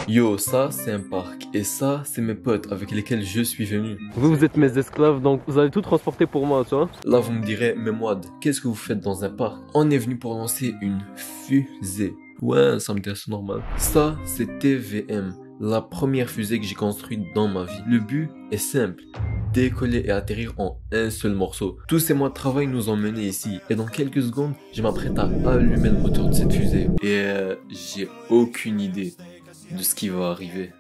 Yo, ça c'est un parc et ça c'est mes potes avec lesquels je suis venu. Vous êtes mes esclaves, donc vous allez tout transporter pour moi, tu vois. Là vous me direz, mais Mouad, qu'est-ce que vous faites dans un parc? On est venu pour lancer une fusée. Ouais, ça me dit assez normal. Ça c'est TVM, la première fusée que j'ai construite dans ma vie. Le but est simple. Décoller et atterrir en un seul morceau. Tous ces mois de travail nous ont menés ici. Et dans quelques secondes, je m'apprête à allumer le moteur de cette fusée. Et j'ai aucune idée de ce qui va arriver.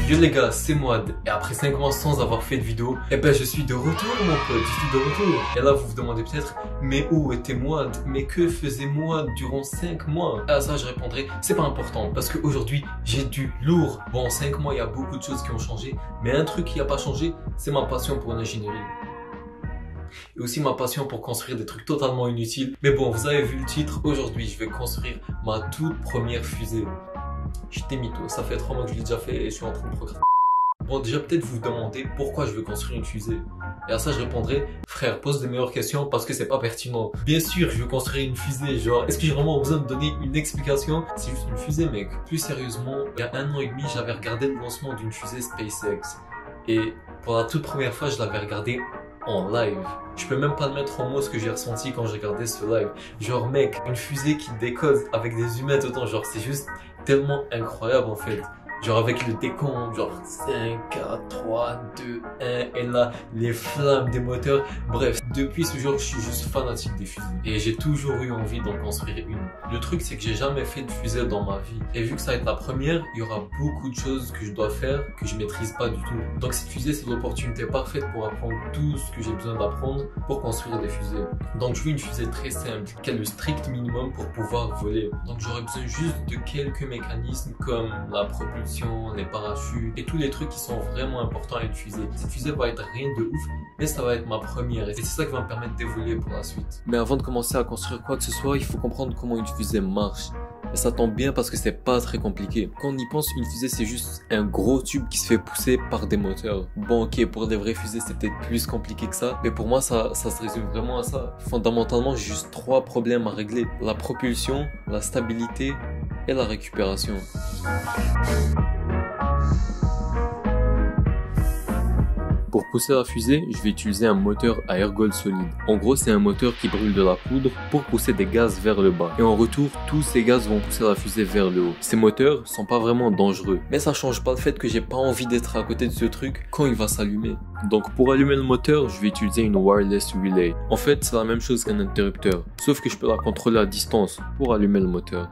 Yo les gars, c'est Mouad et après 5 mois sans avoir fait de vidéo, eh ben je suis de retour mon pote, je suis de retour. Et là vous vous demandez peut-être, mais où était Mouad? Mais que faisait Mouad durant 5 mois? À ça je répondrai, c'est pas important parce qu'aujourd'hui j'ai du lourd. Bon en 5 mois il y a beaucoup de choses qui ont changé, mais un truc qui a pas changé, c'est ma passion pour l'ingénierie. Et aussi ma passion pour construire des trucs totalement inutiles. Mais bon, vous avez vu le titre, aujourd'hui je vais construire ma toute première fusée. J'étais mytho, ça fait 3 mois que je l'ai déjà fait et je suis en train de procrastiner. Bon, déjà peut-être vous vous demandez pourquoi je veux construire une fusée. Et à ça je répondrai, frère, pose de meilleures questions parce que c'est pas pertinent. Bien sûr, je veux construire une fusée, genre, est-ce que j'ai vraiment besoin de donner une explication? C'est juste une fusée, mec. Plus sérieusement, il y a 1 an et demi, j'avais regardé le lancement d'une fusée SpaceX. Et pour la toute première fois, je l'avais regardé en live. Je peux même pas le mettre en mots ce que j'ai ressenti quand j'ai regardé ce live. Genre mec, une fusée qui décolle avec des humains dedans, genre c'est juste tellement incroyable en fait. Genre avec le décompte, genre 5, 4, 3, 2, 1, et là, les flammes des moteurs. Bref, depuis ce jour, je suis juste fanatique des fusées. Et j'ai toujours eu envie d'en construire une. Le truc, c'est que j'ai jamais fait de fusée dans ma vie. Et vu que ça va être la première, il y aura beaucoup de choses que je dois faire que je maîtrise pas du tout. Donc cette fusée, c'est l'opportunité parfaite pour apprendre tout ce que j'ai besoin d'apprendre pour construire des fusées. Donc je veux une fusée très simple, qui a le strict minimum pour pouvoir voler. Donc j'aurais besoin juste de quelques mécanismes comme la propulsion, les parachutes et tous les trucs qui sont vraiment importants à une fusée. Cette fusée va être rien de ouf, mais ça va être ma première et c'est ça qui va me permettre d'évoluer pour la suite. Mais avant de commencer à construire quoi que ce soit, il faut comprendre comment une fusée marche. Et ça tombe bien parce que c'est pas très compliqué. Quand on y pense, une fusée c'est juste un gros tube qui se fait pousser par des moteurs. Bon ok, pour des vraies fusées c'est peut-être plus compliqué que ça, mais pour moi ça se résume vraiment à ça. Fondamentalement j'ai juste 3 problèmes à régler. La propulsion, la stabilité et la récupération. Pour pousser la fusée, je vais utiliser un moteur à ergol solide. En gros, c'est un moteur qui brûle de la poudre pour pousser des gaz vers le bas. Et en retour, tous ces gaz vont pousser la fusée vers le haut. Ces moteurs sont pas vraiment dangereux, mais ça change pas le fait que j'ai pas envie d'être à côté de ce truc quand il va s'allumer. Donc pour allumer le moteur, je vais utiliser une wireless relay. En fait, c'est la même chose qu'un interrupteur, sauf que je peux la contrôler à distance pour allumer le moteur.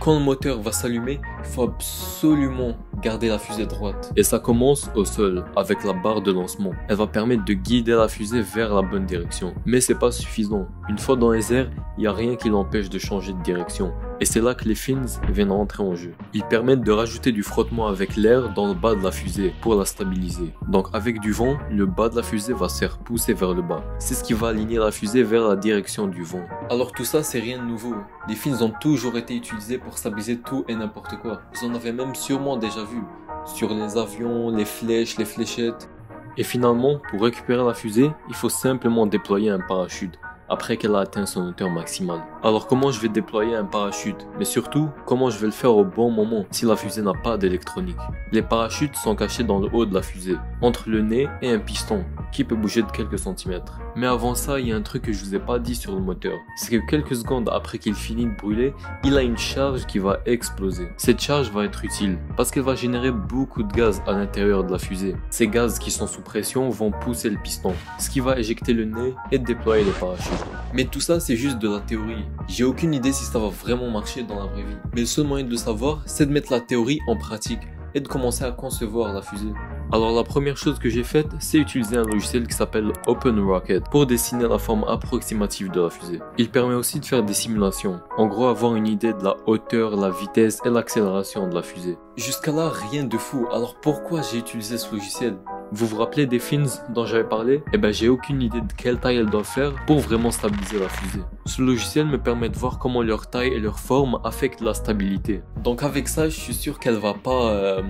Quand le moteur va s'allumer, il faut absolument garder la fusée droite. Et ça commence au sol, avec la barre de lancement. Elle va permettre de guider la fusée vers la bonne direction. Mais c'est pas suffisant. Une fois dans les airs, il n'y a rien qui l'empêche de changer de direction. Et c'est là que les fins viennent rentrer en jeu. Ils permettent de rajouter du frottement avec l'air dans le bas de la fusée pour la stabiliser. Donc avec du vent, le bas de la fusée va se faire pousser vers le bas. C'est ce qui va aligner la fusée vers la direction du vent. Alors tout ça, c'est rien de nouveau. Les fins ont toujours été utilisés pour stabiliser tout et n'importe quoi. Vous en avez même sûrement déjà vu. Sur les avions, les flèches, les fléchettes. Et finalement, pour récupérer la fusée, il faut simplement déployer un parachute après qu'elle a atteint son hauteur maximale. Alors comment je vais déployer un parachute? Mais surtout, comment je vais le faire au bon moment si la fusée n'a pas d'électronique? Les parachutes sont cachés dans le haut de la fusée, entre le nez et un piston, qui peut bouger de quelques centimètres. Mais avant ça, il y a un truc que je vous ai pas dit sur le moteur. C'est que quelques secondes après qu'il finit de brûler, il a une charge qui va exploser. Cette charge va être utile, parce qu'elle va générer beaucoup de gaz à l'intérieur de la fusée. Ces gaz qui sont sous pression vont pousser le piston, ce qui va éjecter le nez et déployer les parachutes. Mais tout ça c'est juste de la théorie. J'ai aucune idée si ça va vraiment marcher dans la vraie vie. Mais le seul moyen de savoir, c'est de mettre la théorie en pratique et de commencer à concevoir la fusée. Alors la première chose que j'ai faite, c'est utiliser un logiciel qui s'appelle OpenRocket pour dessiner la forme approximative de la fusée. Il permet aussi de faire des simulations, en gros avoir une idée de la hauteur, la vitesse et l'accélération de la fusée. Jusqu'à là, rien de fou, alors pourquoi j'ai utilisé ce logiciel? Vous vous rappelez des fins dont j'avais parlé? Eh ben j'ai aucune idée de quelle taille elles doivent faire pour vraiment stabiliser la fusée. Ce logiciel me permet de voir comment leur taille et leur forme affectent la stabilité. Donc avec ça, je suis sûr qu'elle va pas...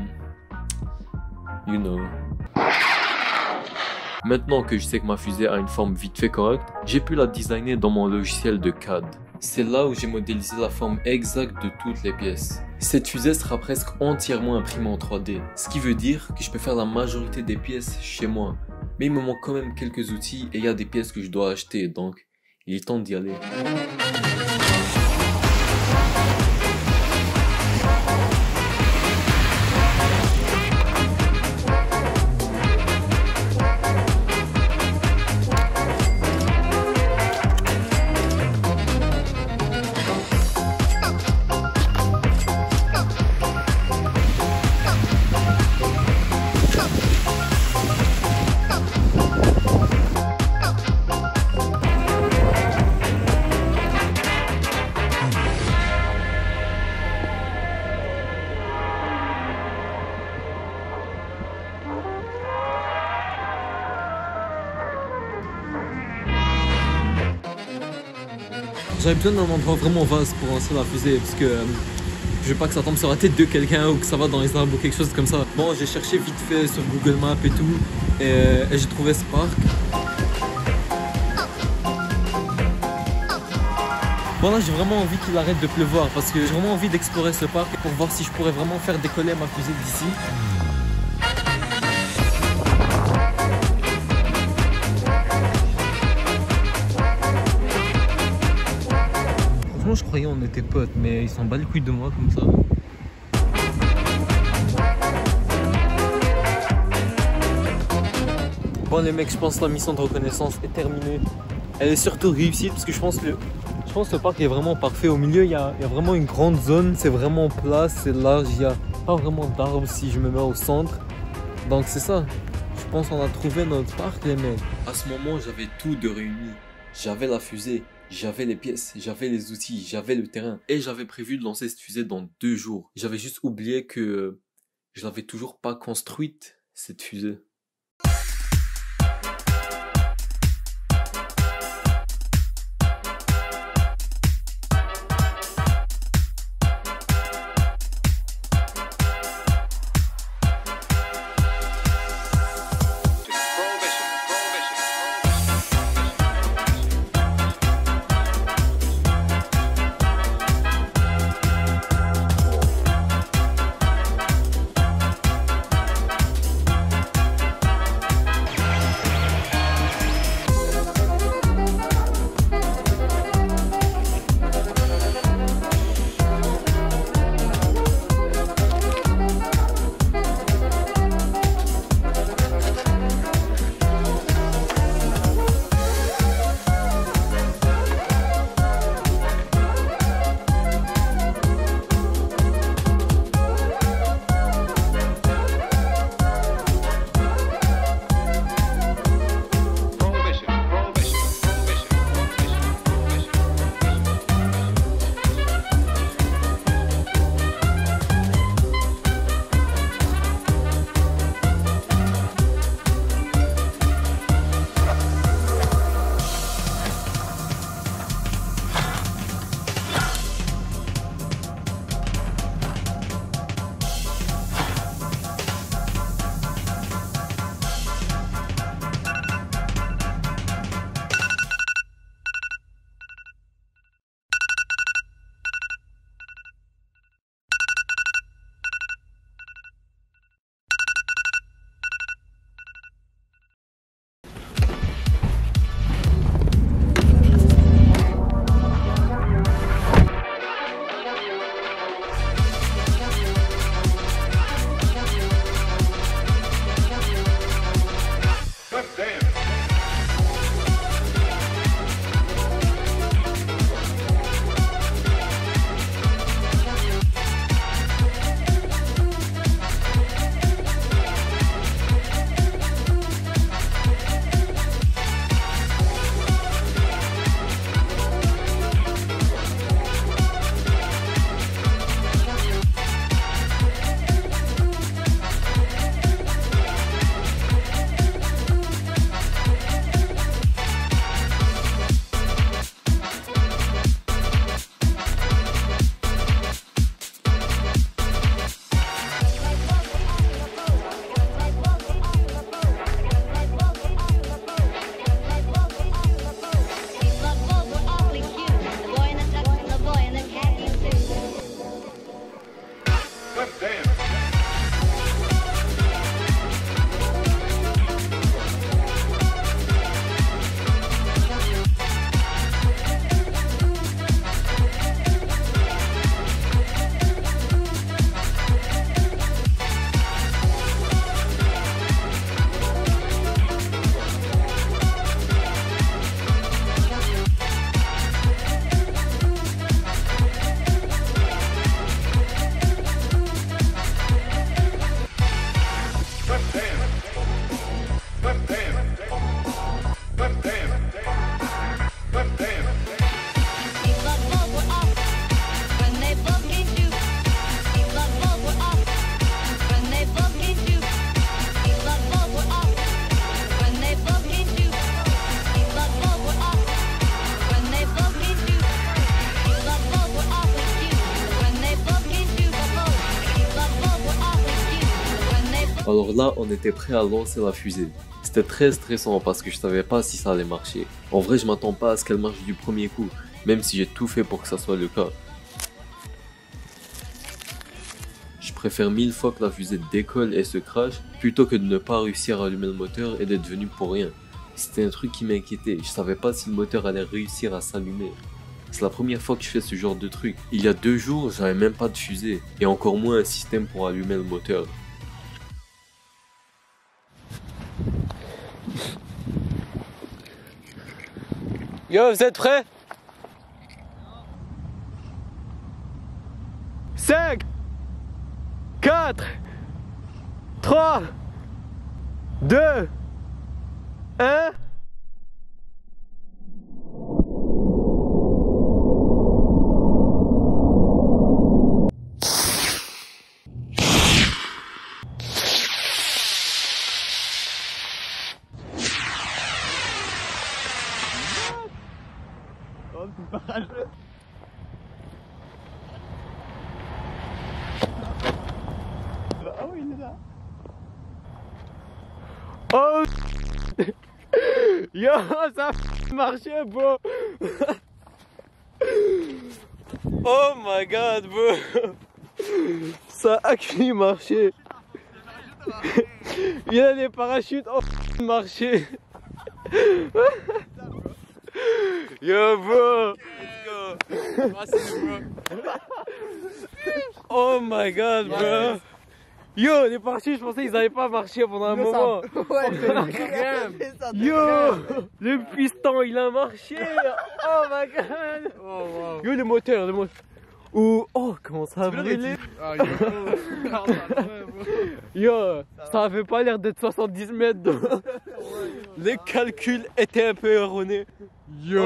you know... Maintenant que je sais que ma fusée a une forme vite fait correcte, j'ai pu la designer dans mon logiciel de CAD. C'est là où j'ai modélisé la forme exacte de toutes les pièces. Cette fusée sera presque entièrement imprimée en 3D, ce qui veut dire que je peux faire la majorité des pièces chez moi. Mais il me manque quand même quelques outils et il y a des pièces que je dois acheter, donc il est temps d'y aller. J'avais besoin d'un endroit vraiment vaste pour lancer la fusée parce que je veux pas que ça tombe sur la tête de quelqu'un ou que ça va dans les arbres ou quelque chose comme ça. Bon, j'ai cherché vite fait sur Google Maps et tout et j'ai trouvé ce parc. Bon là j'ai vraiment envie qu'il arrête de pleuvoir parce que j'ai vraiment envie d'explorer ce parc pour voir si je pourrais vraiment faire décoller ma fusée d'ici. Je croyais on était potes, mais ils s'en bat les couilles de moi comme ça. Bon les mecs, je pense que la mission de reconnaissance est terminée. Elle est surtout réussie parce que je pense que le parc est vraiment parfait. Au milieu, il y a vraiment une grande zone, c'est vraiment plat, c'est large, il n'y a pas vraiment d'arbres si je me mets au centre. Donc c'est ça, je pense qu'on a trouvé notre parc les mecs. À ce moment, j'avais tout de réuni. J'avais la fusée. J'avais les pièces, j'avais les outils, j'avais le terrain et j'avais prévu de lancer cette fusée dans 2 jours. J'avais juste oublié que je l'avais toujours pas construite, cette fusée. Alors là, on était prêt à lancer la fusée. C'était très stressant parce que je savais pas si ça allait marcher. En vrai, je m'attends pas à ce qu'elle marche du premier coup, même si j'ai tout fait pour que ça soit le cas. Je préfère 1000 fois que la fusée décolle et se crache, plutôt que de ne pas réussir à allumer le moteur et d'être venu pour rien. C'était un truc qui m'inquiétait, je savais pas si le moteur allait réussir à s'allumer. C'est la première fois que je fais ce genre de truc. Il y a 2 jours, j'avais même pas de fusée, et encore moins un système pour allumer le moteur. Yo, vous êtes prêts? 5, 4, 3, 2, 1. Oh yo, ça a marché, bro. Oh my god, bro. Ça a accueilli marché. Il y a des parachutes oh marché. Yo, bro. Oh my god, bro. Yo, les parachutes, je pensais qu'ils n'allaient pas marcher pendant un moment. Yo, le piston, il a marché. Oh my god. Oh, wow. Yo, le moteur. Ou oh, comment ça a brûlé. Yo, ça avait pas l'air d'être 70 mètres. Les calculs étaient un peu erronés. Yo.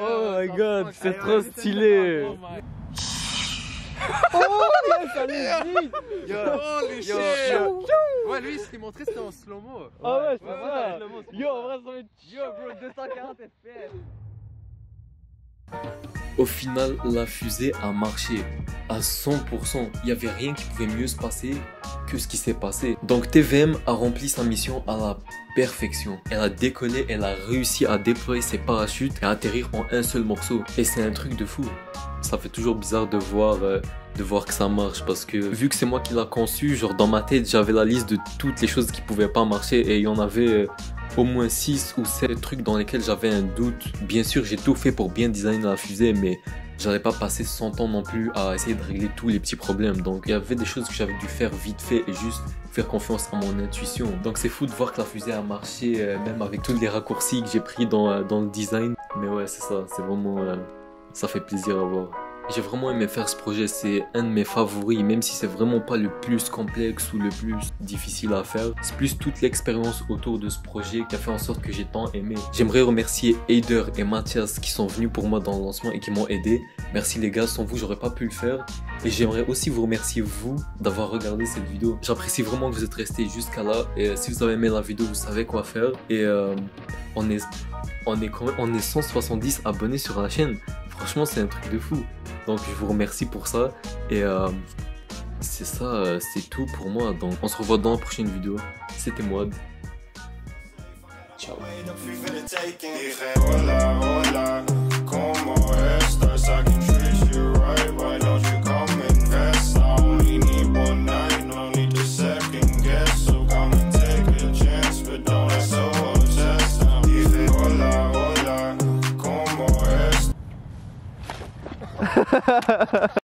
Oh my god, c'est trop stylé. Oh, ça allait vite. Holy shit. Ouais, lui, ce qu'il montrait, c'était en slow-mo. Ah ouais, c'est ça. Yo, en vrai, ça va être... Yo, bro, 240 FPS. Au final, la fusée a marché à 100%. Il n'y avait rien qui pouvait mieux se passer que ce qui s'est passé. Donc TVM a rempli sa mission à la perfection. Elle a décollé, elle a réussi à déployer ses parachutes et à atterrir en un seul morceau. Et c'est un truc de fou. Ça fait toujours bizarre de voir que ça marche parce que vu que c'est moi qui l'a conçu, genre dans ma tête j'avais la liste de toutes les choses qui pouvaient pas marcher et il y en avait au moins 6 ou 7 trucs dans lesquels j'avais un doute. Bien sûr j'ai tout fait pour bien designer la fusée mais j'allais pas passer 100 ans non plus à essayer de régler tous les petits problèmes. Donc il y avait des choses que j'avais dû faire vite fait et juste faire confiance à mon intuition. Donc c'est fou de voir que la fusée a marché même avec tous les raccourcis que j'ai pris dans le design. Mais ouais c'est ça, c'est vraiment... ça fait plaisir à voir. J'ai vraiment aimé faire ce projet, c'est un de mes favoris, même si c'est vraiment pas le plus complexe ou le plus difficile à faire. C'est plus toute l'expérience autour de ce projet qui a fait en sorte que j'ai tant aimé. J'aimerais remercier Eider et Mathias qui sont venus pour moi dans le lancement et qui m'ont aidé. Merci les gars, sans vous j'aurais pas pu le faire. Et j'aimerais aussi vous remercier vous d'avoir regardé cette vidéo. J'apprécie vraiment que vous êtes restés jusqu'à là. Et si vous avez aimé la vidéo, vous savez quoi faire. Et on est 170 abonnés sur la chaîne. Franchement c'est un truc de fou. Donc je vous remercie pour ça. Et c'est ça, c'est tout pour moi. Donc on se revoit dans la prochaine vidéo. C'était Mouad. Ciao. Ha ha ha ha.